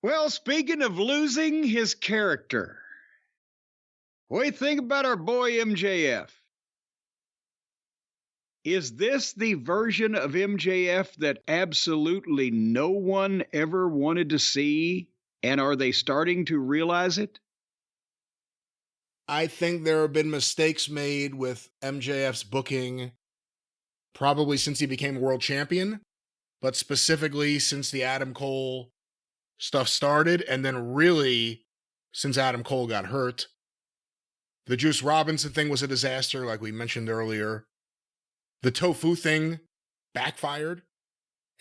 Well, speaking of losing his character, what do you think about our boy MJF? Is this the version of MJF that absolutely no one ever wanted to see? And are they starting to realize it? I think there have been mistakes made with MJF's booking probably since he became world champion, but specifically since the Adam Cole stuff started, and then really since Adam Cole got hurt. The Juice Robinson thing was a disaster, like we mentioned earlier. The tofu thing backfired,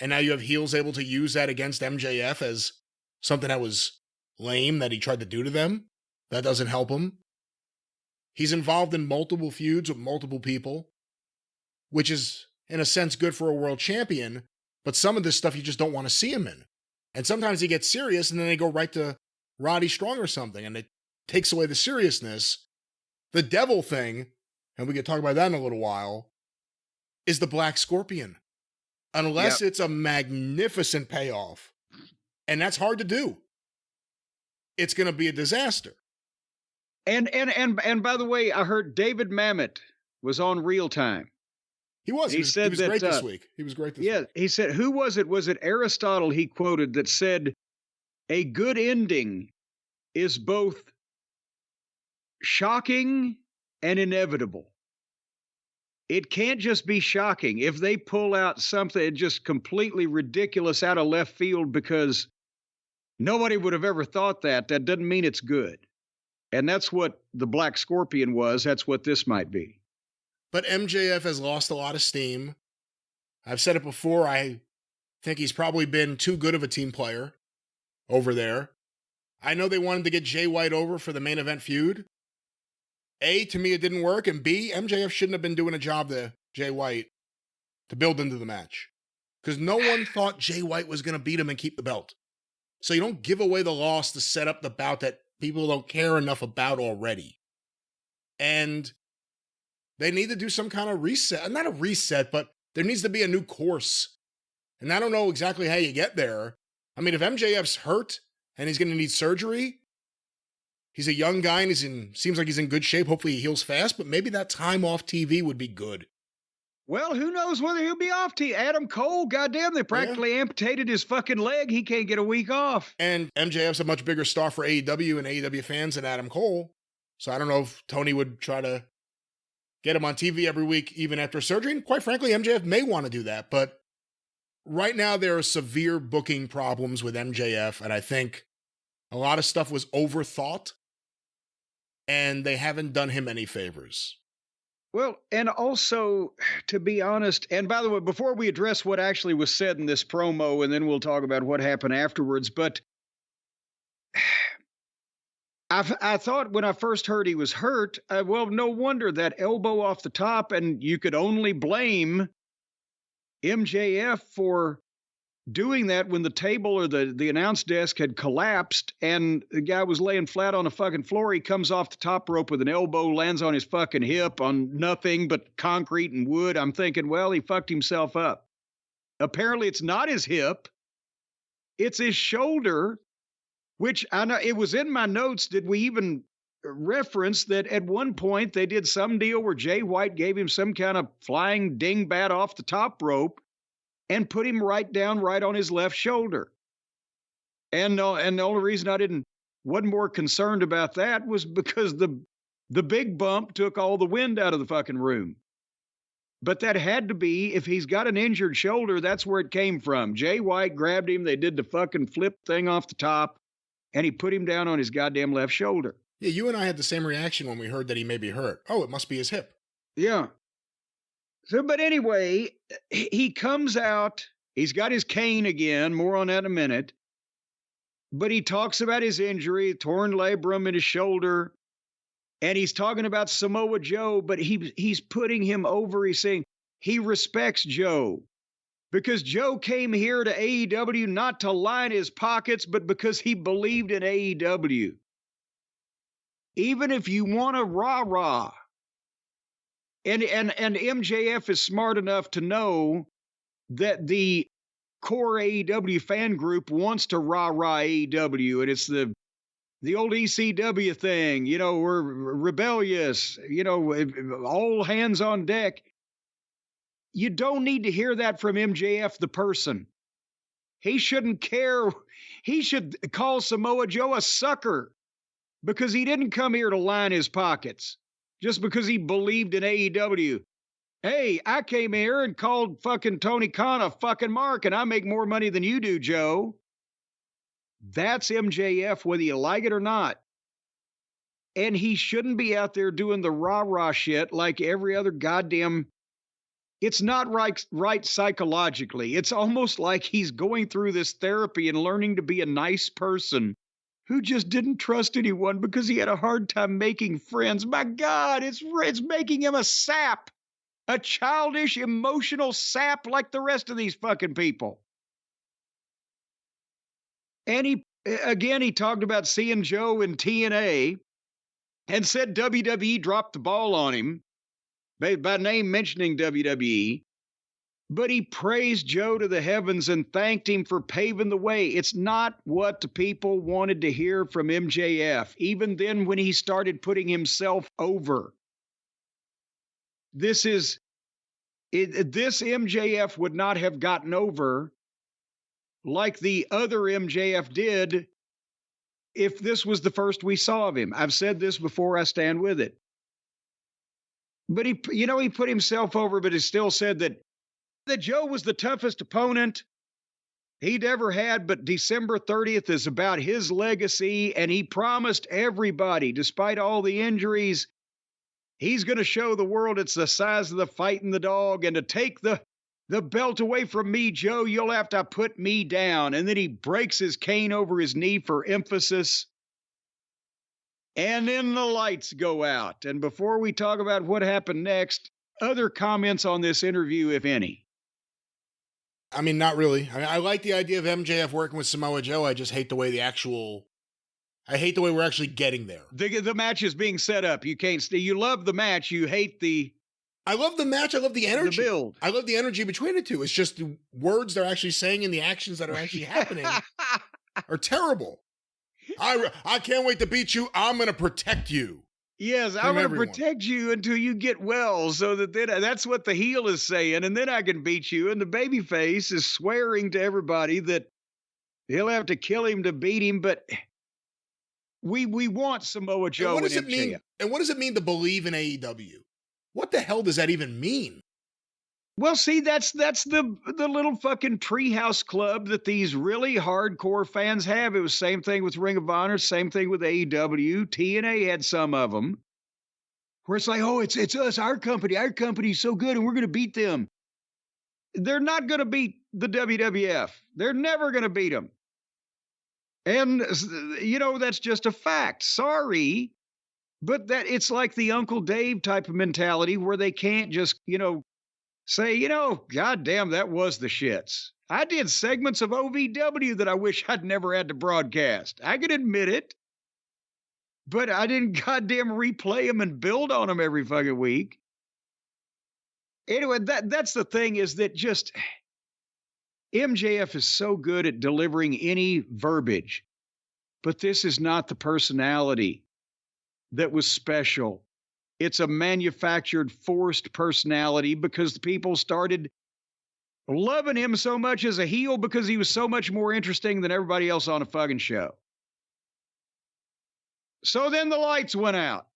and now you have heels able to use that against MJF as something that was lame that he tried to do to them. That doesn't help him. He's involved in multiple feuds with multiple people, which is, in a sense, good for a world champion, but some of this stuff you just don't want to see him in. And sometimes he gets serious, and then they go right to Roddy Strong or something, and it takes away the seriousness. The devil thing, and we can talk about that in a little while, is the Black Scorpion. Unless it's a magnificent payoff, and that's hard to do, it's going to be a disaster. And by the way, I heard David Mamet was on Real Time. He was. He was great this week. He was great this week. Yeah, he said, who was it? Was it Aristotle he quoted that said, a good ending is both shocking and inevitable. It can't just be shocking. If they pull out something just completely ridiculous out of left field because nobody would have ever thought that doesn't mean it's good. And that's what the Black Scorpion was. That's what this might be. But MJF has lost a lot of steam. I've said it before, I think he's probably been too good of a team player over there. I know they wanted to get Jay White over for the main event feud. A, to me it didn't work, and B, MJF shouldn't have been doing a job to Jay White to build into the match. Because no one thought Jay White was going to beat him and keep the belt. So you don't give away the loss to set up the bout that people don't care enough about already. And they need to do some kind of reset. Not a reset, but there needs to be a new course. And I don't know exactly how you get there. I mean, if MJF's hurt and he's going to need surgery, he's a young guy and seems like he's in good shape. Hopefully he heals fast, but maybe that time off TV would be good. Well, who knows whether he'll be off TV. Adam Cole, goddamn, they practically amputated his fucking leg. He can't get a week off. And MJF's a much bigger star for AEW and AEW fans than Adam Cole. So I don't know if Tony would try to get him on TV every week, even after surgery. And quite frankly, MJF may want to do that. But right now, there are severe booking problems with MJF. And I think a lot of stuff was overthought. And they haven't done him any favors. Well, and also, to be honest, and by the way, before we address what actually was said in this promo, and then we'll talk about what happened afterwards, but I thought when I first heard he was hurt, well, no wonder that elbow off the top, and you could only blame MJF for doing that when the table or the announce desk had collapsed and the guy was laying flat on the fucking floor. He comes off the top rope with an elbow, lands on his fucking hip on nothing but concrete and wood. I'm thinking, well, he fucked himself up. Apparently it's not his hip. It's his shoulder, which I know it was in my notes. Did we even reference that at one point they did some deal where Jay White gave him some kind of flying dingbat off the top rope and put him right down right on his left shoulder. And the only reason I wasn't more concerned about that was because the big bump took all the wind out of the fucking room. But that had to be, if he's got an injured shoulder, that's where it came from. Jay White grabbed him, they did the fucking flip thing off the top, and he put him down on his goddamn left shoulder. Yeah, you and I had the same reaction when we heard that he may be hurt. Oh, it must be his hip. Yeah. So, but anyway, he comes out, he's got his cane again, more on that in a minute, but he talks about his injury, torn labrum in his shoulder, and he's talking about Samoa Joe, but he's putting him over. He's saying he respects Joe because Joe came here to AEW not to line his pockets, but because he believed in AEW. Even if you want a rah-rah, And MJF is smart enough to know that the hardcore AEW fan group wants to rah-rah AEW, and it's the old ECW thing, you know, we're rebellious, you know, all hands on deck. You don't need to hear that from MJF, the person. He shouldn't care. He should call Samoa Joe a sucker because he didn't come here to line his pockets just because he believed in AEW. Hey, I came here and called fucking Tony Khan a fucking mark, and I make more money than you do, Joe. That's MJF, whether you like it or not. And he shouldn't be out there doing the rah-rah shit like every other goddamn... It's not right psychologically. It's almost like he's going through this therapy and learning to be a nice person who just didn't trust anyone because he had a hard time making friends. My God, it's making him a sap. A childish, emotional sap like the rest of these fucking people. And he talked about seeing Joe in TNA and said WWE dropped the ball on him by name mentioning WWE. But he praised Joe to the heavens and thanked him for paving the way. It's not what the people wanted to hear from MJF, even then when he started putting himself over. This MJF would not have gotten over like the other MJF did if this was the first we saw of him. I've said this before, I stand with it. But he put himself over, but he still said that Joe was the toughest opponent he'd ever had, but December 30th is about his legacy, and he promised everybody, despite all the injuries, he's going to show the world it's the size of the fighting the dog, and to take the belt away from me, Joe, you'll have to put me down. And then he breaks his cane over his knee for emphasis. And then the lights go out. And before we talk about what happened next, other comments on this interview, if any? I mean, not really. I like the idea of MJF working with Samoa Joe. I just hate the way I hate the way we're actually getting there. The match is being set up. You love the match. You hate I love the match. I love the energy. The build. I love the energy between the two. It's just the words they're actually saying and the actions that are actually happening are terrible. I can't wait to beat you. I'm going to protect you. Yes, I'm going to protect you until you get well, so that then that's what the heel is saying, and then I can beat you. And the babyface is swearing to everybody that he'll have to kill him to beat him, but we want Samoa Joe. And what does it mean? And what does it mean to believe in AEW? What the hell does that even mean? Well, see, that's the little fucking treehouse club that these really hardcore fans have. It was same thing with Ring of Honor, same thing with AEW. TNA had some of them where it's like, oh, it's us, our company's so good, and we're going to beat them. They're not going to beat the WWF. They're never going to beat them. And, that's just a fact. Sorry. But that it's like the Uncle Dave type of mentality where they can't just, say, goddamn, that was the shits. I did segments of OVW that I wish I'd never had to broadcast. I can admit it. But I didn't goddamn replay them and build on them every fucking week. Anyway, that's the thing, is that just MJF is so good at delivering any verbiage. But this is not the personality that was special. It's a manufactured, forced personality because the people started loving him so much as a heel because he was so much more interesting than everybody else on a fucking show. So then the lights went out.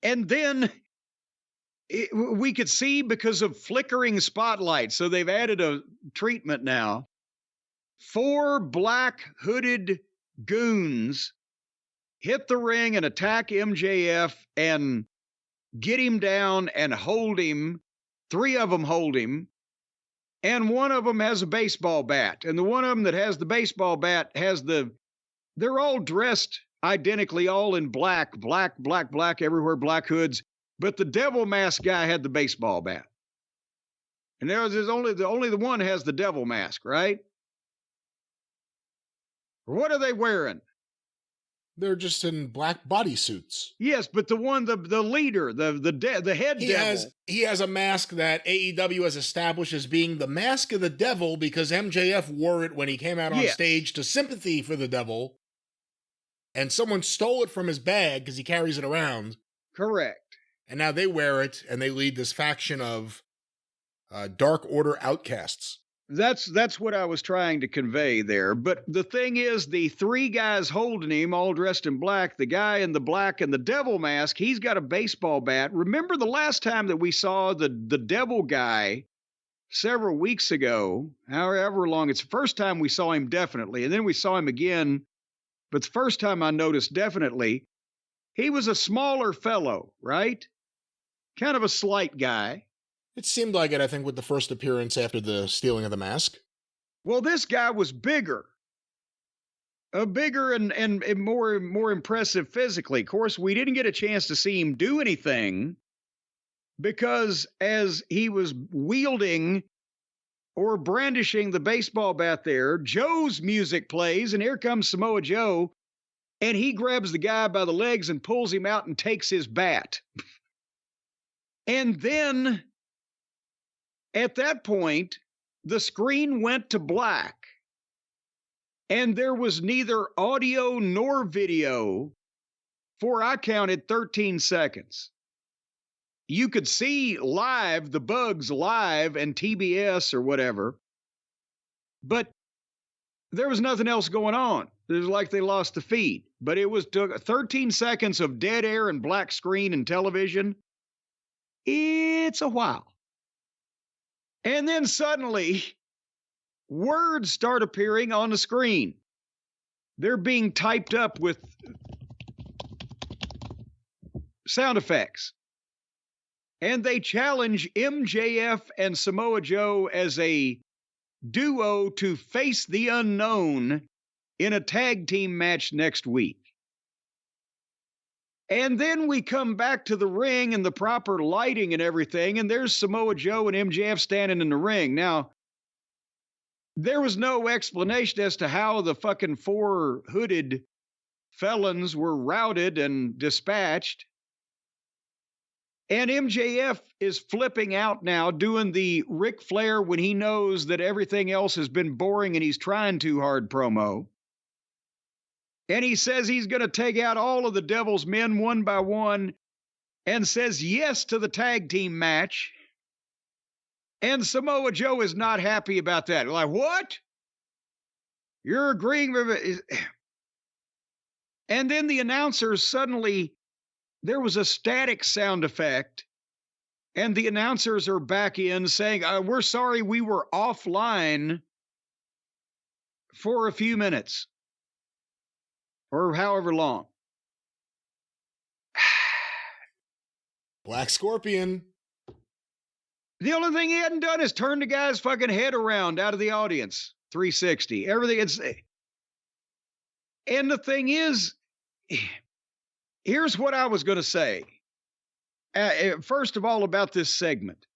And then we could see, because of flickering spotlights, so they've added a treatment now, 4 black hooded goons hit the ring and attack MJF and get him down and hold him. 3 of them hold him. And one of them has a baseball bat. And the one of them that has the baseball bat they're all dressed identically, all in black, everywhere, black hoods. But the devil mask guy had the baseball bat. And there's only the one has the devil mask, right? What are they wearing? They're just in black bodysuits. Yes, but the leader, the head devil. He has a mask that AEW has established as being the mask of the devil because MJF wore it when he came out on stage to sympathy for the devil. And someone stole it from his bag because he carries it around. Correct. And now they wear it and they lead this faction of Dark Order outcasts. That's what I was trying to convey there. But the thing is, the three guys holding him, all dressed in black, the guy in the black and the devil mask, he's got a baseball bat. Remember the last time that we saw the devil guy several weeks ago, however long, it's the first time we saw him definitely, and then we saw him again, but the first time I noticed definitely, he was a smaller fellow, right? Kind of a slight guy. It seemed like it, I think, with the first appearance after the stealing of the mask. Well, this guy was bigger. Bigger and more impressive physically. Of course, we didn't get a chance to see him do anything because as he was wielding or brandishing the baseball bat there, Joe's music plays, and here comes Samoa Joe, and he grabs the guy by the legs and pulls him out and takes his bat. And then at that point, the screen went to black, and there was neither audio nor video for, I counted, 13 seconds. You could see live, the Bugs live and TBS or whatever, but there was nothing else going on. It was like they lost the feed, but it took 13 seconds of dead air and black screen and television. It's a while. And then suddenly, words start appearing on the screen. They're being typed up with sound effects. And they challenge MJF and Samoa Joe as a duo to face the unknown in a tag team match next week. And then we come back to the ring and the proper lighting and everything, and there's Samoa Joe and MJF standing in the ring. Now, there was no explanation as to how the fucking four hooded felons were routed and dispatched. And MJF is flipping out now, doing the Ric Flair when he knows that everything else has been boring and he's trying too hard promo. And he says he's going to take out all of the Devil's men one by one and says yes to the tag team match. And Samoa Joe is not happy about that. Like, what? You're agreeing with it? And then the announcers suddenly, there was a static sound effect. And the announcers are back in saying, we're sorry we were offline for a few minutes. Or however long. Black Scorpion. The only thing he hadn't done is turn the guy's fucking head around out of the audience. 360. Everything. And the thing is, here's what I was going to say. First of all, about this segment.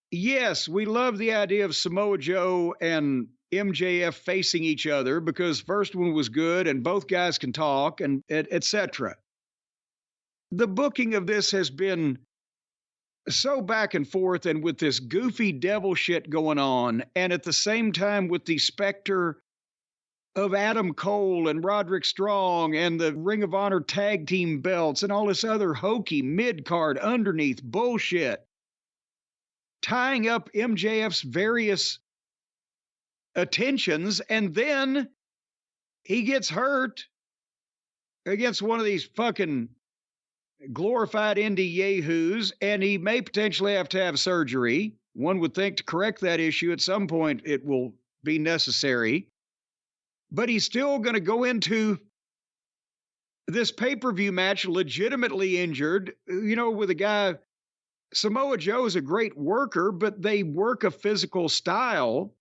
Yes, we love the idea of Samoa Joe and MJF facing each other because first one was good and both guys can talk and etc. The booking of this has been so back and forth and with this goofy devil shit going on, and at the same time with the specter of Adam Cole and Roderick Strong and the Ring of Honor tag team belts and all this other hokey mid-card underneath bullshit, tying up MJF's various attentions, and then he gets hurt against one of these fucking glorified indie yahoos, and he may potentially have to have surgery. One would think to correct that issue at some point it will be necessary, but he's still going to go into this pay-per-view match legitimately injured, with a guy. Samoa Joe is a great worker, but they work a physical style,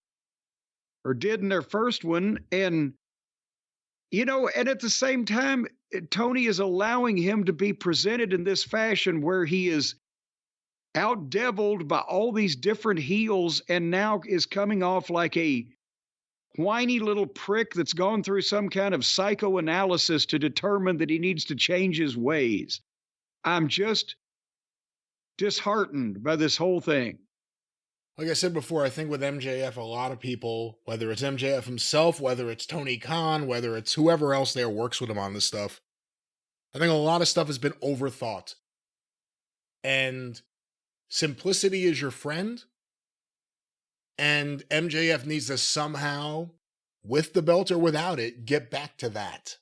or did in their first one. And, and at the same time, Tony is allowing him to be presented in this fashion where he is out-deviled by all these different heels and now is coming off like a whiny little prick that's gone through some kind of psychoanalysis to determine that he needs to change his ways. I'm just disheartened by this whole thing. Like I said before, I think with MJF, a lot of people, whether it's MJF himself, whether it's Tony Khan, whether it's whoever else there works with him on this stuff, I think a lot of stuff has been overthought. And simplicity is your friend. And MJF needs to somehow, with the belt or without it, get back to that.